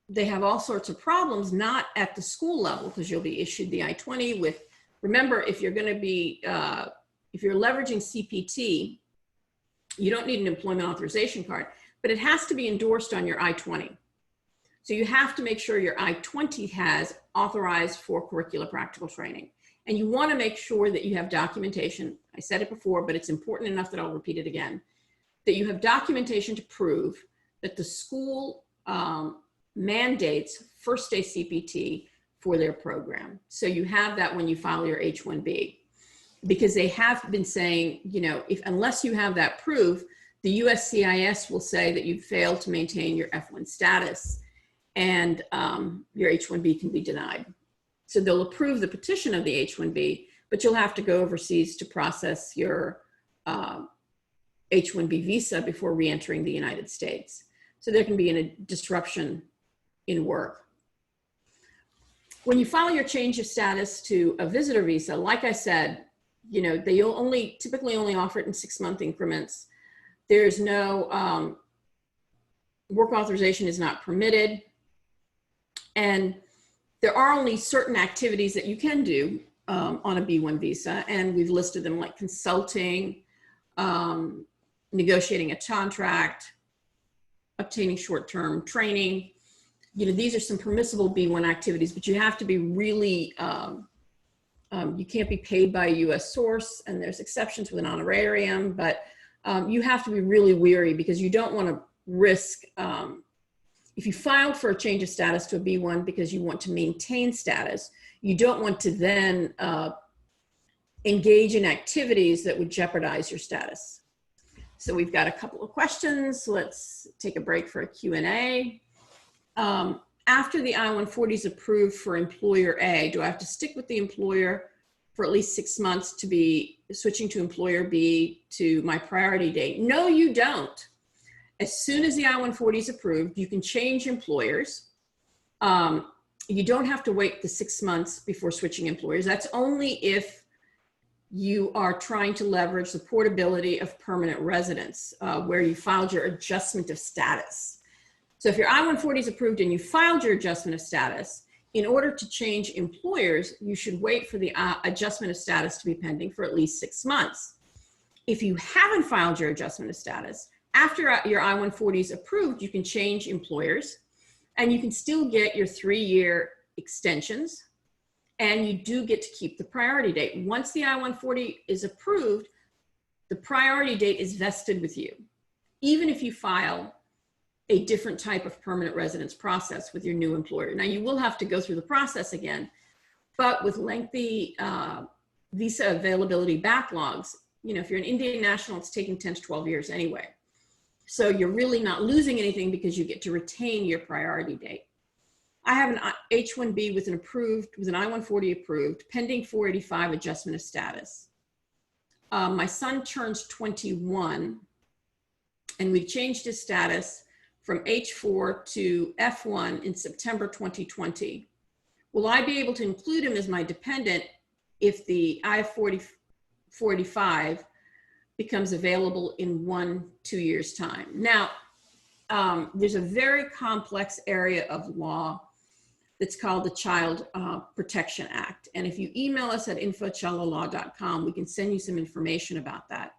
they have all sorts of problems, not at the school level, because you'll be issued the I-20 with, remember, if you're going to be, if you're leveraging CPT, you don't need an employment authorization card, but it has to be endorsed on your I-20. So you have to make sure your I-20 has authorized for curricular practical training. And you want to make sure that you have documentation. I said it before, but it's important enough that I'll repeat it again, that you have documentation to prove that the school mandates first day CPT for their program. So you have that when you file your H-1B, because they have been saying, you know, unless you have that proof, the USCIS will say that you failed to maintain your F1 status, and your H-1B can be denied. So they'll approve the petition of the H-1B, but you'll have to go overseas to process your H-1B visa before re-entering the United States. So there can be a disruption in work. When you file your change of status to a visitor visa, like I said, you know, they'll typically only offer it in 6-month increments. There's no, work authorization is not permitted. And there are only certain activities that you can do on a B-1 visa, and we've listed them, like consulting, negotiating a contract, obtaining short-term training. You know, these are some permissible B-1 activities, but you have to be really, you can't be paid by a U.S. source, and there's exceptions with an honorarium, but you have to be really wary, because you don't want to risk, if you filed for a change of status to a B-1 because you want to maintain status, you don't want to then engage in activities that would jeopardize your status. So we've got a couple of questions. Let's take a break for a Q&A. After the I-140 is approved for employer A, do I have to stick with the employer for at least 6 months to be switching to employer B to my priority date? No, you don't. As soon as the I-140 is approved, you can change employers. You don't have to wait the 6 months before switching employers. That's only if you are trying to leverage the portability of permanent residence, where you filed your adjustment of status. So if your I-140 is approved and you filed your adjustment of status, in order to change employers, you should wait for the adjustment of status to be pending for at least 6 months. If you haven't filed your adjustment of status, after your I-140 is approved, you can change employers, and you can still get your 3-year extensions, and you do get to keep the priority date. Once the I-140 is approved, the priority date is vested with you, even if you file a different type of permanent residence process with your new employer. Now, you will have to go through the process again, but with lengthy visa availability backlogs, you know, if you're an Indian national, it's taking 10 to 12 years anyway. So you're really not losing anything, because you get to retain your priority date. I have an H-1B with an I-140 approved, pending 485 adjustment of status. my son turns 21 and we've changed his status from H4 to F1 in September 2020. Will I be able to include him as my dependent if the I-45 becomes available in 1-2 years' time? Now, there's a very complex area of law that's called the Child Protection Act. And if you email us at info@chalalaw.com, we can send you some information about that.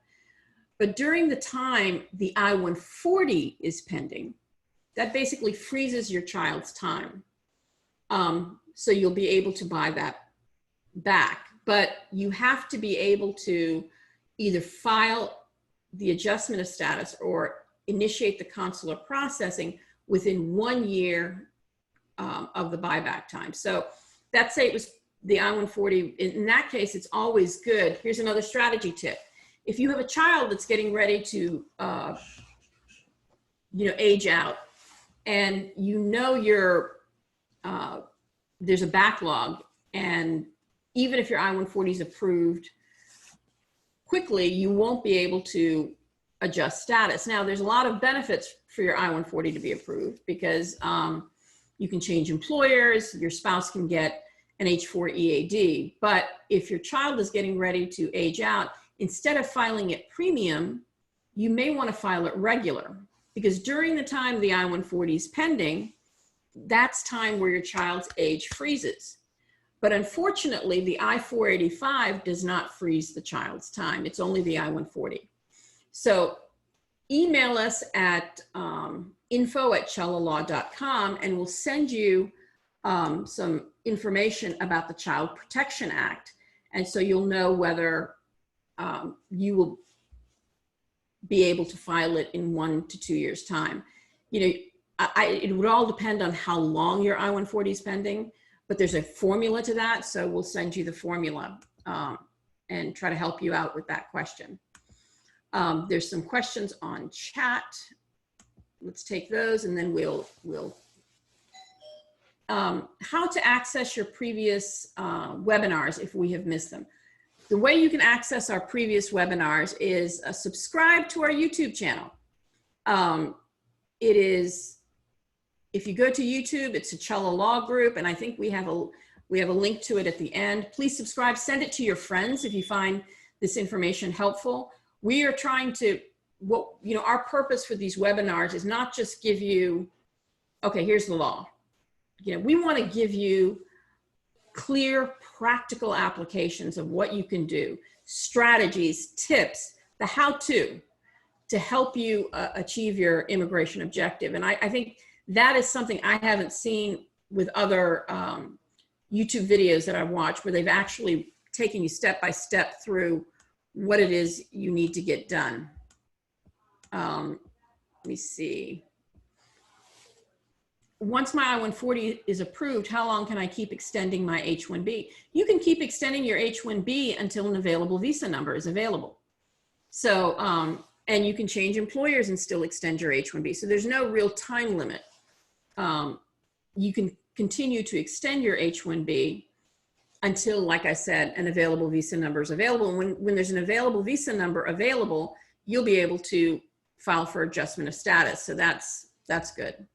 But during the time the I-140 is pending, that basically freezes your child's time. So you'll be able to buy that back. But you have to be able to either file the adjustment of status or initiate the consular processing within 1 year of the buyback time. So let's say it was the I-140. In that case, it's always good. Here's another strategy tip. If you have a child that's getting ready to age out, and there's a backlog, and even if your I-140 is approved quickly, you won't be able to adjust status. Now, there's a lot of benefits for your I-140 to be approved because you can change employers, your spouse can get an H-4 EAD, but if your child is getting ready to age out, instead of filing it premium, you may want to file it regular, because during the time the I-140 is pending, that's time where your child's age freezes. But unfortunately, the I-485 does not freeze the child's time. It's only the I-140. So email us at info@chalalaw.com and we'll send you some information about the Child Protection Act. And so you'll know whether you will be able to file it in 1 to 2 years' time. It would all depend on how long your I-140 is pending, but there's a formula to that. So we'll send you the formula and try to help you out with that question. There's some questions on chat. Let's take those and then we'll how to access your previous webinars if we have missed them. The way you can access our previous webinars is subscribe to our YouTube channel. It is, if you go to YouTube, it's a Chala Law Group, and I think we have a link to it at the end. Please subscribe, send it to your friends if you find this information helpful. We are trying to, our purpose for these webinars is not just give you, okay, here's the law. We want to give you clear, practical applications of what you can do, strategies, tips, the how-to help you achieve your immigration objective. And I think that is something I haven't seen with other YouTube videos that I've watched, where they've actually taken you step by step through what it is you need to get done. Let me see. Once my I-140 is approved, how long can I keep extending my H-1B? You can keep extending your H-1B until an available visa number is available. So, and you can change employers and still extend your H-1B. So there's no real time limit. You can continue to extend your H-1B until, like I said, an available visa number is available. And when there's an available visa number available, you'll be able to file for adjustment of status. So that's good.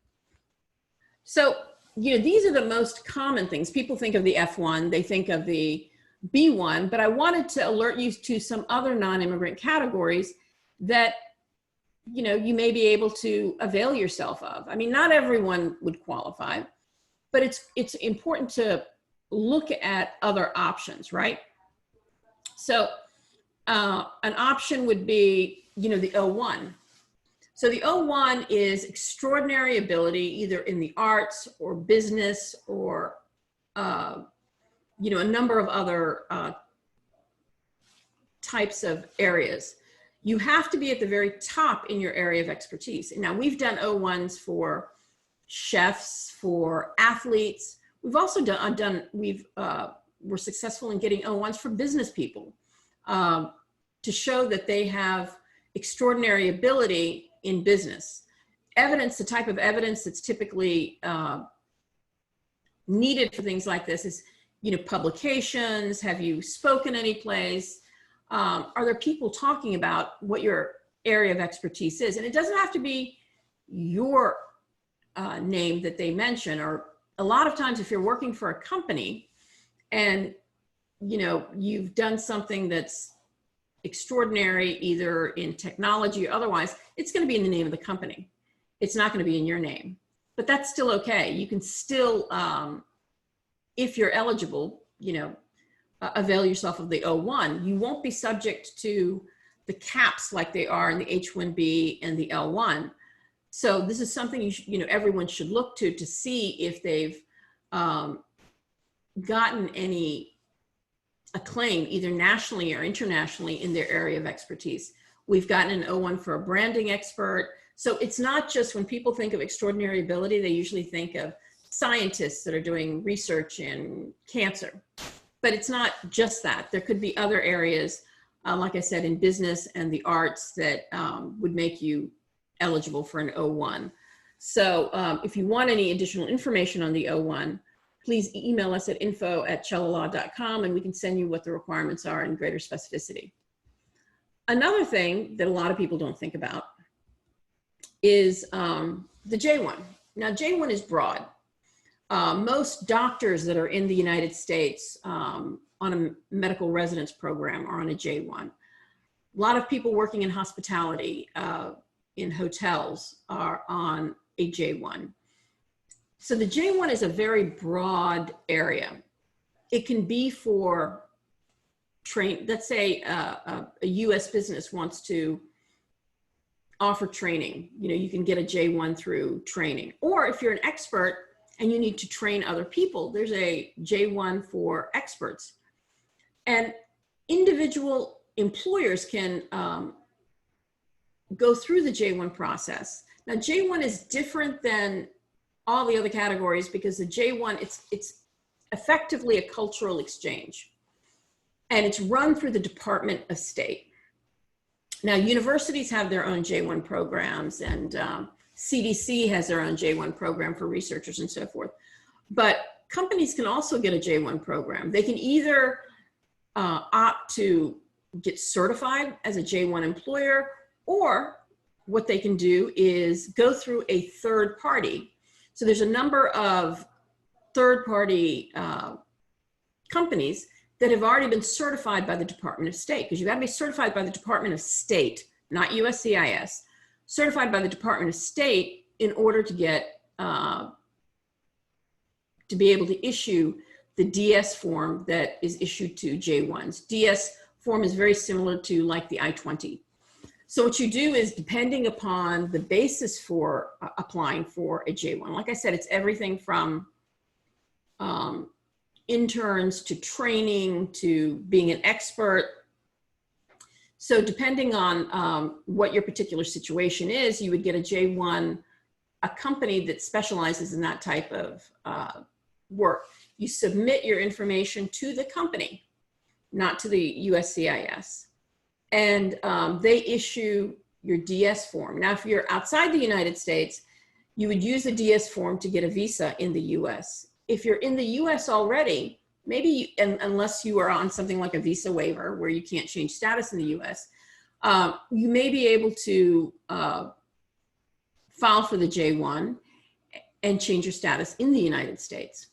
So, these are the most common things. People think of the F1, they think of the B1, but I wanted to alert you to some other non-immigrant categories that, you may be able to avail yourself of. I mean, not everyone would qualify, but it's important to look at other options, right? So an option would be, the O1. So the O1 is extraordinary ability, either in the arts or business or, a number of other types of areas. You have to be at the very top in your area of expertise. And now we've done O1s for chefs, for athletes. We've also we're successful in getting O1s for business people to show that they have extraordinary ability in business. Evidence, the type of evidence that's typically needed for things like this is, publications, have you spoken any place, are there people talking about what your area of expertise is? And it doesn't have to be your name that they mention, or a lot of times if you're working for a company and you've done something that's extraordinary, either in technology or otherwise, it's going to be in the name of the company. It's not going to be in your name, but that's still okay. You can still, if you're eligible, avail yourself of the O1. You won't be subject to the caps like they are in the H-1B and the L-1. So this is something everyone should look to see if they've gotten any acclaim, either nationally or internationally, in their area of expertise. We've gotten an O1 for a branding expert. So it's not just, when people think of extraordinary ability, they usually think of scientists that are doing research in cancer. But it's not just that. There could be other areas, like I said, in business and the arts that would make you eligible for an O1. So if you want any additional information on the O1, please email us at info@cellolaw.com and we can send you what the requirements are in greater specificity. Another thing that a lot of people don't think about is the J1. Now, J1 is broad. Most doctors that are in the United States on a medical residence program are on a J1. A lot of people working in hospitality, in hotels, are on a J1. So the J1 is a very broad area. It can be for let's say a US business wants to offer training. You can get a J1 through training. Or if you're an expert and you need to train other people, there's a J1 for experts. And individual employers can go through the J1 process. Now, J1 is different than all the other categories because the J1, it's effectively a cultural exchange. And it's run through the Department of State. Now, universities have their own J1 programs, and CDC has their own J1 program for researchers and so forth. But companies can also get a J1 program. They can either opt to get certified as a J1 employer, or what they can do is go through a third party. So there's a number of third party companies that have already been certified by the Department of State, because you got to be certified by the Department of State, not USCIS, certified by the Department of State in order to get, to be able to issue the DS form that is issued to J1s. DS form is very similar to like the I-20. So what you do is, depending upon the basis for applying for a J1, like I said, it's everything from interns to training to being an expert. So depending on what your particular situation is, you would get a J1, a company that specializes in that type of work. You submit your information to the company, not to the USCIS. And they issue your DS form. Now, if you're outside the United States, you would use the DS form to get a visa in the US. If you're in the US already, maybe, unless you are on something like a visa waiver where you can't change status in the US, you may be able to file for the J1 and change your status in the United States.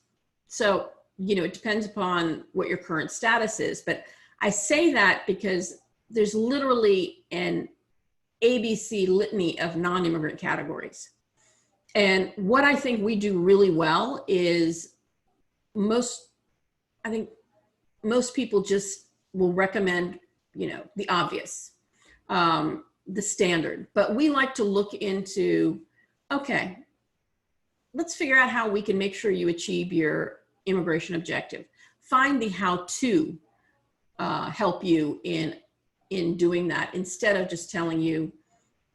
So, it depends upon what your current status is. But I say that because there's literally an ABC litany of non-immigrant categories. And what I think we do really well is I think most people just will recommend, the obvious, the standard. But we like to look into, okay, let's figure out how we can make sure you achieve your immigration objective. Find the how to help you in doing that, instead of just telling you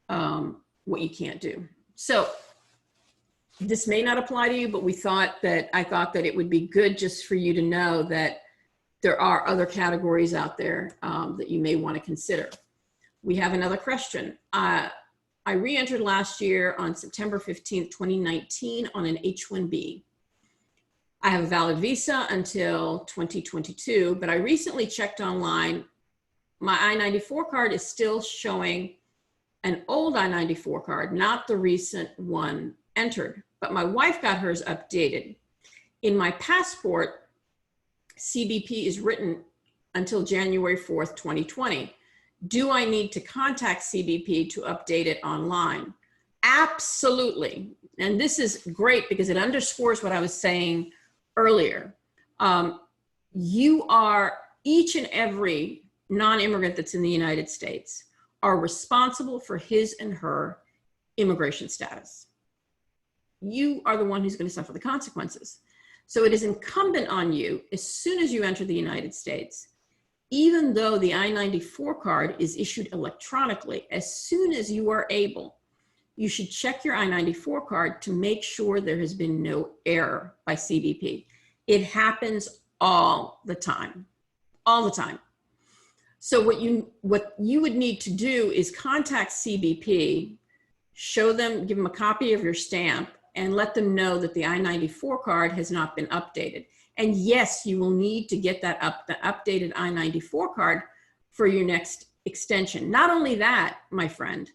what you can't do. So this may not apply to you, but I thought that it would be good just for you to know that there are other categories out there that you may want to consider. We have another question. I re-entered last year on September 15th, 2019 on an H-1B. I have a valid visa until 2022, but I recently checked online my I-94 card is still showing an old I-94 card, not the recent one entered, but my wife got hers updated. In my passport, CBP is written until January 4th, 2020. Do I need to contact CBP to update it online? Absolutely. And this is great because it underscores what I was saying earlier. Each and every non-immigrant that's in the United States are responsible for his and her immigration status. You are the one who's going to suffer the consequences. So it is incumbent on you, as soon as you enter the United States, even though the I-94 card is issued electronically, as soon as you are able, you should check your I-94 card to make sure there has been no error by CBP. It happens all the time, all the time. So what you would need to do is contact CBP, show them, give them a copy of your stamp, and let them know that the I-94 card has not been updated. And yes, you will need to get the updated I-94 card for your next extension. Not only that, my friend,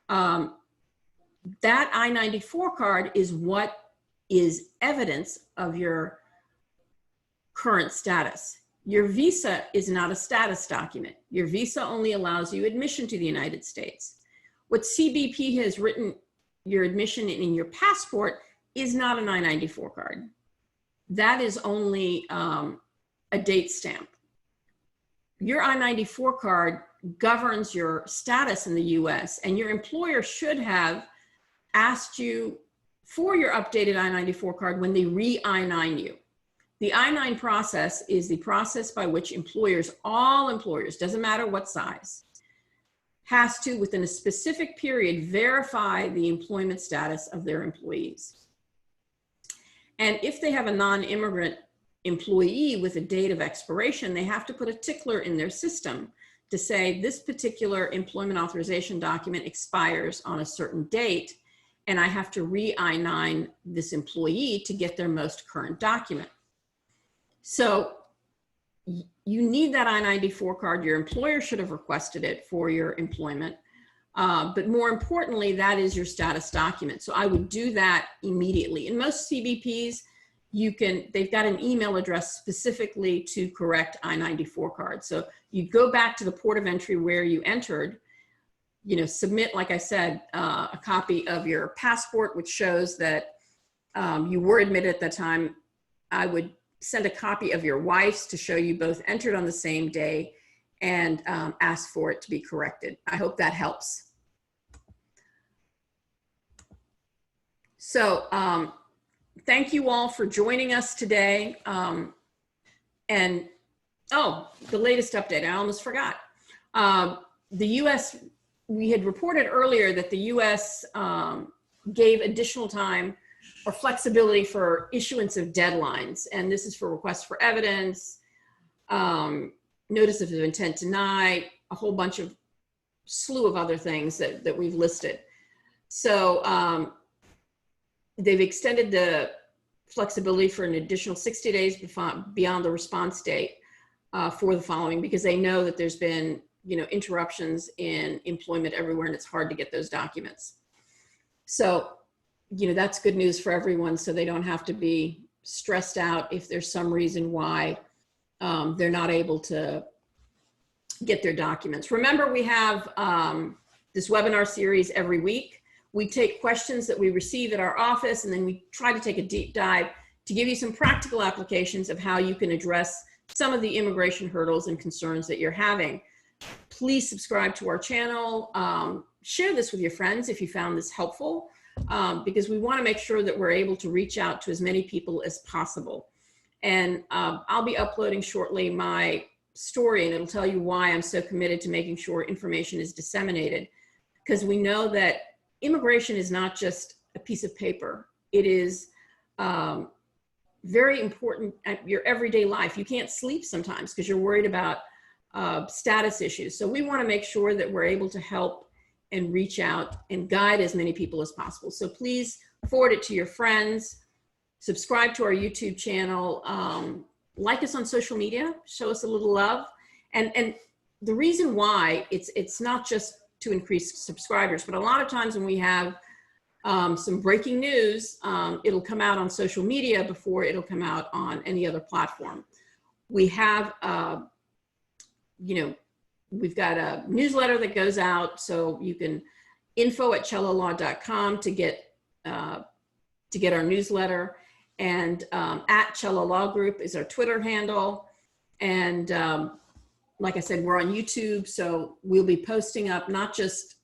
that I-94 card is what is evidence of your current status. Your visa is not a status document. Your visa only allows you admission to the United States. What CBP has written your admission in your passport is not an I-94 card. That is only a date stamp. Your I-94 card governs your status in the US, and your employer should have asked you for your updated I-94 card when they re-I-9 you. The I-9 process is the process by which employers, all employers, doesn't matter what size, has to, within a specific period, verify the employment status of their employees. And if they have a non-immigrant employee with a date of expiration, they have to put a tickler in their system to say this particular employment authorization document expires on a certain date, and I have to re-I-9 this employee to get their most current document. So you need that I-94 card. Your employer should have requested it for your employment. But more importantly, that is your status document. So I would do that immediately. In most CBPs, they've got an email address specifically to correct I-94 cards. So you go back to the port of entry where you entered, submit, like I said, a copy of your passport, which shows that you were admitted at that time. I would send a copy of your wife's to show you both entered on the same day, and ask for it to be corrected. I hope that helps. So thank you all for joining us today. And oh, the latest update, I almost forgot. The US, we had reported earlier that the US gave additional time or flexibility for issuance of deadlines. And this is for requests for evidence, notice of intent to deny, a whole bunch of slew of other things that we've listed. So they've extended the flexibility for an additional 60 days beyond the response date for the following, because they know that there's been interruptions in employment everywhere, and it's hard to get those documents. So that's good news for everyone, so they don't have to be stressed out if there's some reason why they're not able to get their documents. Remember, we have this webinar series every week. We take questions that we receive at our office, and then we try to take a deep dive to give you some practical applications of how you can address some of the immigration hurdles and concerns that you're having. Please subscribe to our channel. Share this with your friends if you found this helpful. Because we want to make sure that we're able to reach out to as many people as possible. And I'll be uploading shortly my story, and it'll tell you why I'm so committed to making sure information is disseminated. Because we know that immigration is not just a piece of paper. It is very important at your everyday life. You can't sleep sometimes because you're worried about status issues. So we want to make sure that we're able to help and reach out and guide as many people as possible. So please forward it to your friends, subscribe to our YouTube channel, like us on social media, show us a little love. And the reason why it's not just to increase subscribers, but a lot of times when we have some breaking news, it'll come out on social media before it'll come out on any other platform. We have, you know, we've got a newsletter that goes out, so you can info@cellolaw.com to get our newsletter, and at Cello Law Group is our Twitter handle, and like I said, we're on YouTube, so we'll be posting up not just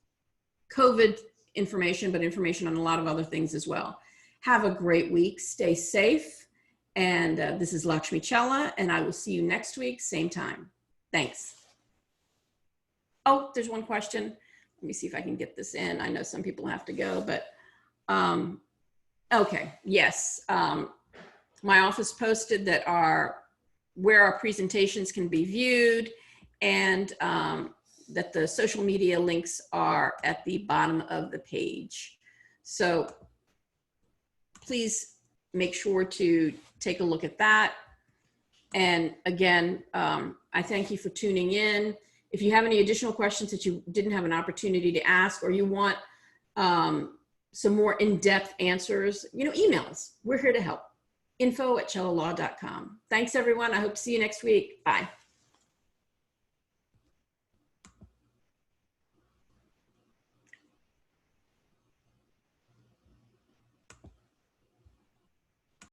COVID information, but information on a lot of other things as well. Have a great week. Stay safe. And this is Lakshmi Chella, and I will see you next week, same time. Thanks. Oh, there's one question. Let me see if I can get this in. I know some people have to go, but okay, yes. My office posted that where our presentations can be viewed, and that the social media links are at the bottom of the page. So please make sure to take a look at that. And again, I thank you for tuning in. If you have any additional questions that you didn't have an opportunity to ask, or you want some more in-depth answers, you know, email us. We're here to help. info@cellolaw.com. Thanks, everyone. I hope to see you next week. Bye.